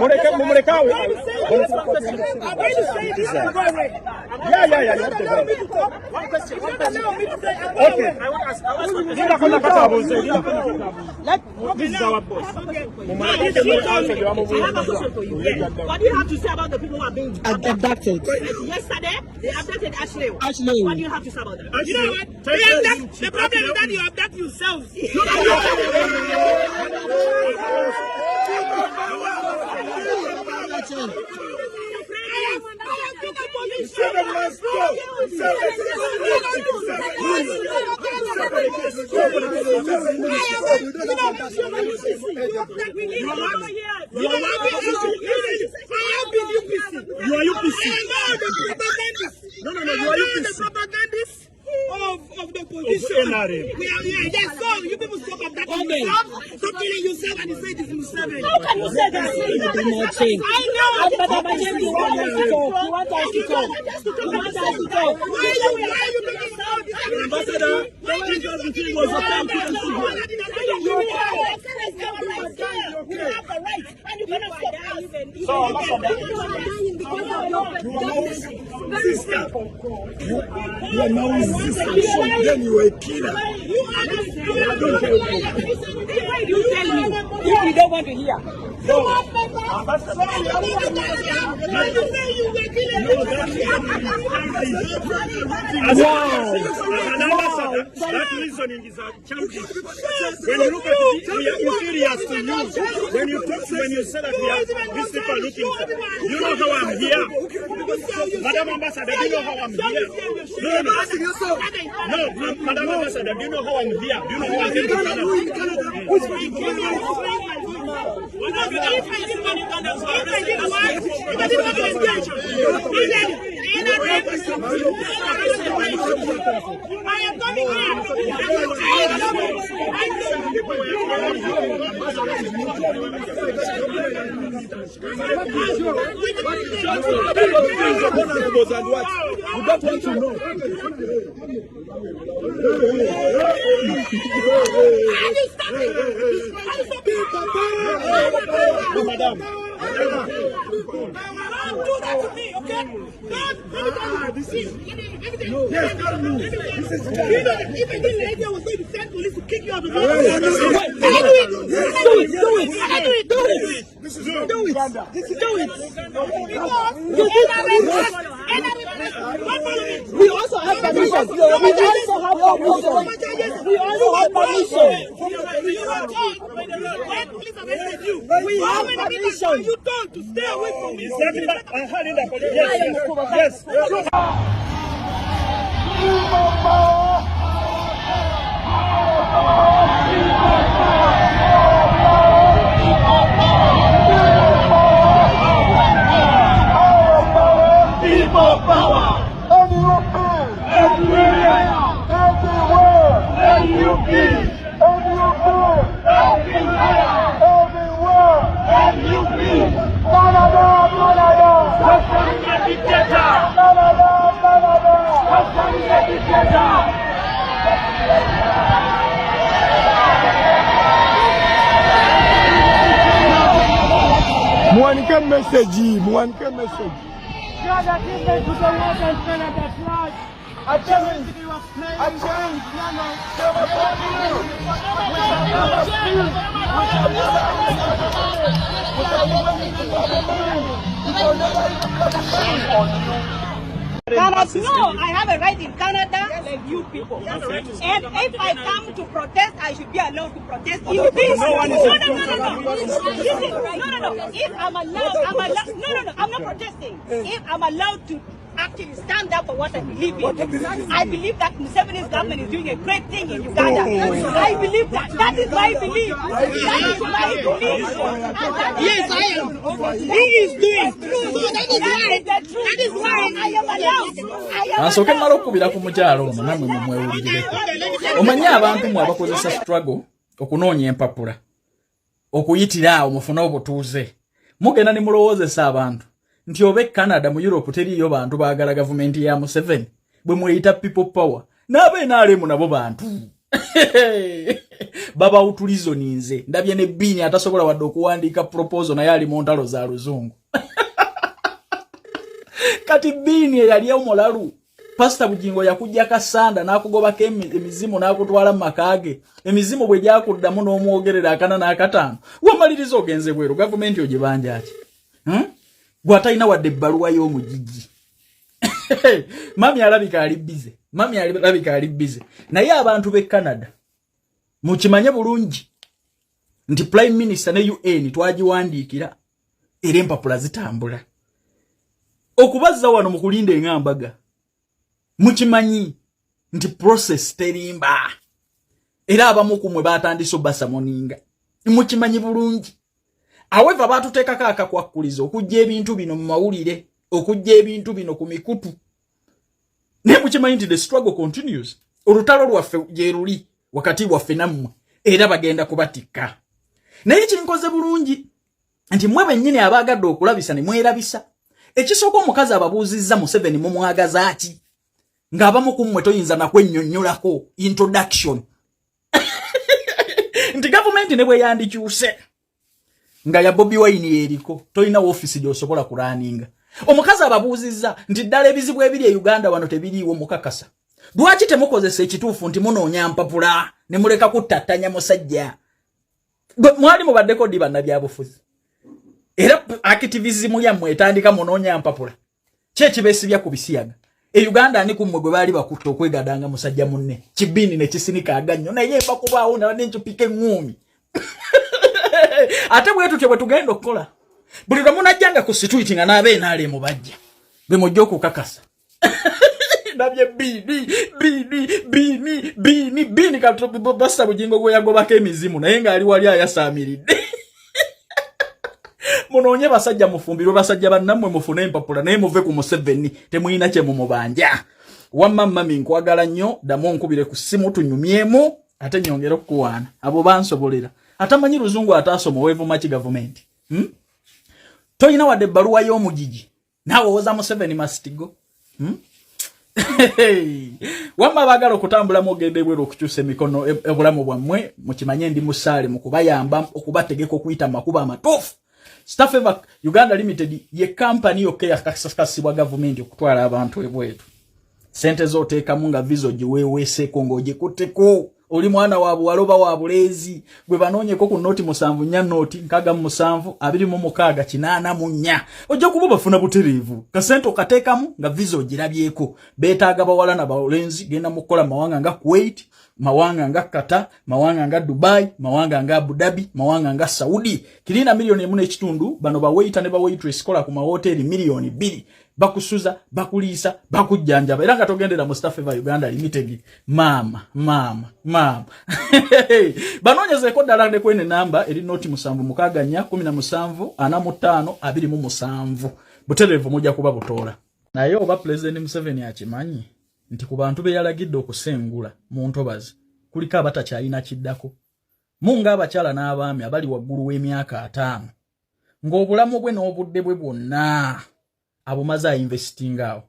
One question. Okay. I want to ask. This is our boss. What do you have to say about the people who are being abducted? Yesterday, they abducted Ashley. What do you have to say about that? You know what? The problem is that you abduct yourselves. Of the position. We are here. Yes, so you people stop attacking yourself, stop killing yourself, and you say this is Museveni. How can you say that? I know. You want us to talk. Why are you making sound? Ambassador, the thing was a time to you have the right, and you cannot stop us. Sister, you are now then you are a killer. You tell me if you don't want to hear. That reasoning is a champion. When you look at it, we are inferior to you. When you talk, when you say that we are these people looking for, you know how I'm here. Madam Ambassador, do you know how I'm here? No, Madam Ambassador, do you know how I'm here? Do you know how I'm here to Canada? I am coming here. You don't want to know. Madam. Don't do that to me, okay? Even the lady was going to send police to kick you out of the house. Do it. We also have permission. We also have permission. We have permission. You told to stay away from me. Yes. People power. One message. Canada, no, I have a right in Canada like you people. And if I come to protest, I should be allowed to protest. No. If I'm allowed, I'm not protesting. If I'm allowed to actually stand up for what I believe in. I believe that Museveni's government is doing a great thing in Uganda. I believe that. That is my belief. Yes, I am. He is doing. So that is why I am allowed. Asoke malokubira ku mukyalo ono namwe mumwewulireko. Omanyi abantu mwe abakozesa struggle okunoonya empapula. Okuyitira awo mufuna obutuuze. Mugenda ne mulowoozesa abantu. Nti obe Canada mu Europe teriyo bantu baagala government ya Museveni. Bwe mweyita people power. N'abe n'alemu nabo bantu. Baba utulizo ninze ndabye ne bini atasobola wadde okuwandiika proposal naye ali mu ntalo za luzungu. Kati bini yali omulalu Pastor Bugingo yakujja kasanda nakugobako emizimu nakutwala makage emizimu bwe gyakuddamu n'omwogerera akana n'akataano wamaliriza ogenze bweru gavumenti ogibanja ati gwatalina wadde ebbaluwa y'omugigi. Mami alabika ali bize naye abantu b'e Canada mukimanye bulungi nti Prime Minister ne UN twagiwandiikira era empapula zitambula okubazza wano mu kulinda eng'ambaga. Mukimanyi nti process terimba era abamu kumwe batandise obasa moninga mukimanyi bulungi. However batuteekako akakwakuliza okujja ebintu bino mu mawulire okujja ebintu bino ku mikutu ne mukimanyi nti the struggle continues. Olutalo lwaffe gye luli wakati waffe nammwe era bagenda kubatikka. Naye kinkoze bulungi nti mwe bennyini abaagadde okulabisa ne mwerabisa. Ekisooka omukazi ababuuzizza Museveni mu mwagaza ki ng'abamu kummwe toyinza nakwennyonnyolako introduction. Nti gavumenti ne bwe yandikyuse nga ya Bobi Wine eriko toyina office gy'osobola kulaninga. Omukazi ababuuzizza nti ddala ebizibu ebiri e Uganda wano tebiriiwo mukakasa. Lwaki temukozesa ekituufu nti munoonya mpapula ne muleka kuttattanya musajja? Mwali mubaddeko ddi bannabyabufuzi? Era activism yammwe etandika munoonya mpapula. Kye kibeesibya ku bisiyaga. E Uganda ani kummwe gwe baali bakutta okwegadanga musajja munne. Kibini ne kisinika agannyo naye bakubaawo nabadde nkyupika eŋŋuumi. Ate bwe tutyo bwe tugenda okukola. Buli lwe munajjanga ku situiti nga n'abeena mu bajja. Be mujja okukakasa. Nabye bini Pastor Bugingo gwe yagobako emizimu naye ng'ali wali ayasaamiridde. Munoonye basajja mufumbirwe basajja bannammwe mufune empapula naye muve ku Museveni temuyina kye mumubanja. Wamma mami nkwagala nnyo ddamu onkubire ku ssimu tunyumyemu ate nyongera okukuwaana abo bansobolera. Atamanyi luzungu ataasoma weevuma ki gavumenti. Toyina wadde ebbaluwa y'omugigi naawe owoza Museveni mastigo. Wamma baagala okutambulamu ogende bweru okukyusa emikono obulamu bwammwe mukimanye ndi musaale mu kubayamba okubategeka okuyita makuba amatuufu. Staff Ever Uganda Limited ye company yokka yakasasibwa gavumenti okutwala abantu ebwetu. Sente z'oteekamu nga vizo giweeweeseeko ng'ogikutteko. Oli mwana wa buwaloba wa buleezi gwe banoonyeko ku noti 7 nya noti 67 26 ojja kuba bafuna butereevu kasente okateekamu nga vizo ogirabyeko. Beetaaga bawala na balenzi genda mu kukola mawanga nga Kuwait, mawanga nga Qatar, mawanga nga Dubai, mawanga nga Abu Dhabi, mawanga nga Saudi. Kirina milioni 1.5 bano bawaita ne bawaitress kola ku mahoteli milioni 2 bakusuza bakuliisa bakujjanjaba era nga togendera mu Staff Ever Uganda Limited. Mama banoonyezeeko ddala ne kwene namba eri noti 7 butereevu mujja kuba butoola. Naye oba President Museveni akimanyi nti ku bantu be yalagidde okusengula mu ntobazi kuliko abatakyalina kiddako munga abakyala n'abaami abali waggulu w'emyaka 5 ng'obulamu bwe n'obudde bwe bwonna abumaze investingawo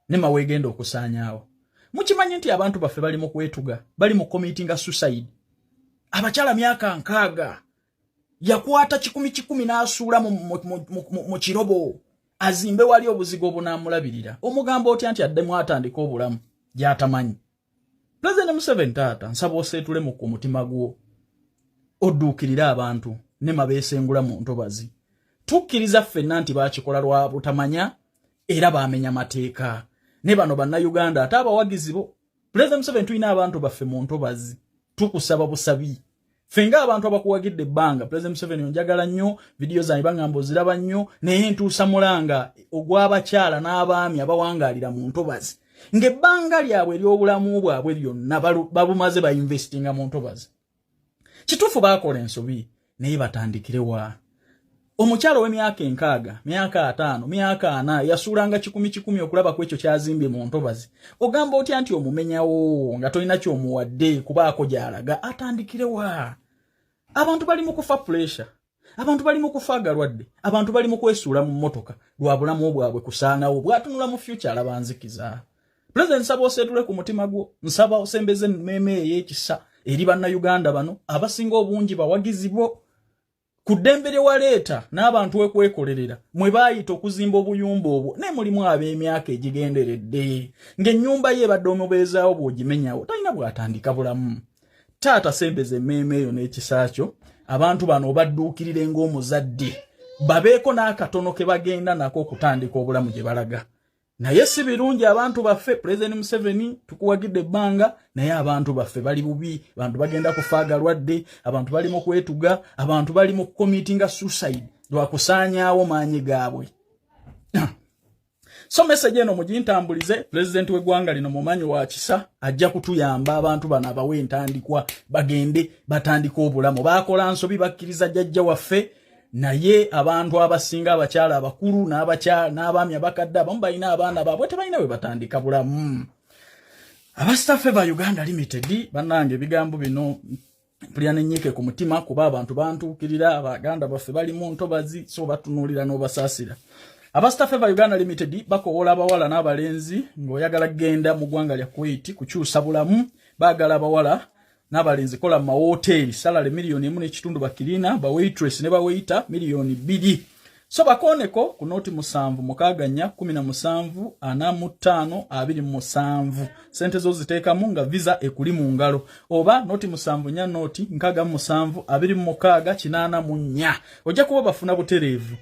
ne maweegenda okusaanyaawo. Mukimanyi nti abantu baffe bali mu kwetuga bali mu committing suicide. Abakyala myaka 6 yakwata 10 n'asuula mu kirobo azimbe wali obuzigo obunaamulabirira. Omugambo otya nti addemu atandika obulamu gy'atamanyi. President Museveni taata nsaba oseetule mu ku mutima gwo odduukirira abantu ne mabeesengula mu ntobazi. Tukkiriza ffenna nti baakikola lwa butamanya era baamenya mateeka. Ne bano bannayuganda ate abawagizi bo. President Museveni tulina abantu baffe mu ntobazi tukusaba busabi. Fenga abantu abakuwagidde ebbanga President Museveni onjagala nnyo video zange bangamba oziraba nnyo naye ntuusa mulanga ogw'abakyala n'abaami abawangaalira mu ntobazi ng'ebbanga lyabwe ery'obulamu bwabwe byonna babumaze bainvestinga mu ntobazi. Kituufu baakola ensobi naye batandikire wa. Omukyalo w'emyaka 6, myaka 5, myaka 4 yasuulanga 10 okulaba ku ekyo kyazimbye mu ntobazi. Ogamba otya nti omumenyawo nga tolina ky'omuwadde kubaako gy'alaga atandikire wa. Abantu bali mu kufa pressure, abantu bali mu kufa agalwadde, abantu bali mu kwesuula mu mmotoka lwa bulamu bwabwe kusaanawo bwatunula mu future alabanzikiza. President nsaba oseetule ku mutima gwo, nsaba osembeze mmeeme ey'ekisa eri bannayuganda bano abasinga obungi bawagizi bo ku ddembe lye waleeta n'abantu wekwekolerera mwe baayita okuzimba obuyumba obwo ne mulimu ab'emyaka egigenderedde ng'ennyumba ye ebadde omubeezaawo bw'ogimenyawo talina bw'atandika bulamu. Taata sembeza emmeeme eyo n'ekisaakyo abantu bano obadduukirire ng'omuzadde babeeko n'akatono ke bagenda nako okutandika obulamu gye balaga. Naye si birungi abantu baffe. President Museveni tukuwagidde ebbanga, naye abantu baffe bali bubi, abantu bagenda kufaaga lwadde, abantu bali mu kwetuga, abantu bali mu committing suicide lwa kusaanyaawo maanyi gaabwe. So message eno mugintambulize. President w'eggwanga lino mumanyi wa kisa ajja kutuyamba abantu bano abawe entandikwa bagende batandika obulamu. Baakola nsobi bakkiriza jjajja waffe, naye abantu abasinga abakyala abakulu n'abaami abakadde abamu balina abaana baabwe tebalina we batandika bulamu. Abastaffe ba Uganda Limited bannange ebigambo bino mpulira n'ennyike ku mutima kuba abantu bantuukirira, abaganda baffe bali mu ntobazi so batunuulira n'obasaasira. Abastaffe ba Uganda Limited bakowola abawala n'abalenzi ng'oyagala genda mu ggwanga lya Kuwait kukyusa bulamu, baagala abawala n'abalenzi kola mu mahoteli salary $1.5 bakirina, ba waitress ne ba waiter $2 so bakoneko ku noti 7 mukaganya 17 45 27 sente zo ziteekamu nga visa ekuli mu ngalo oba noti 7 nya noti nkaga 7 26 84 ojja kuba bafuna butereevu.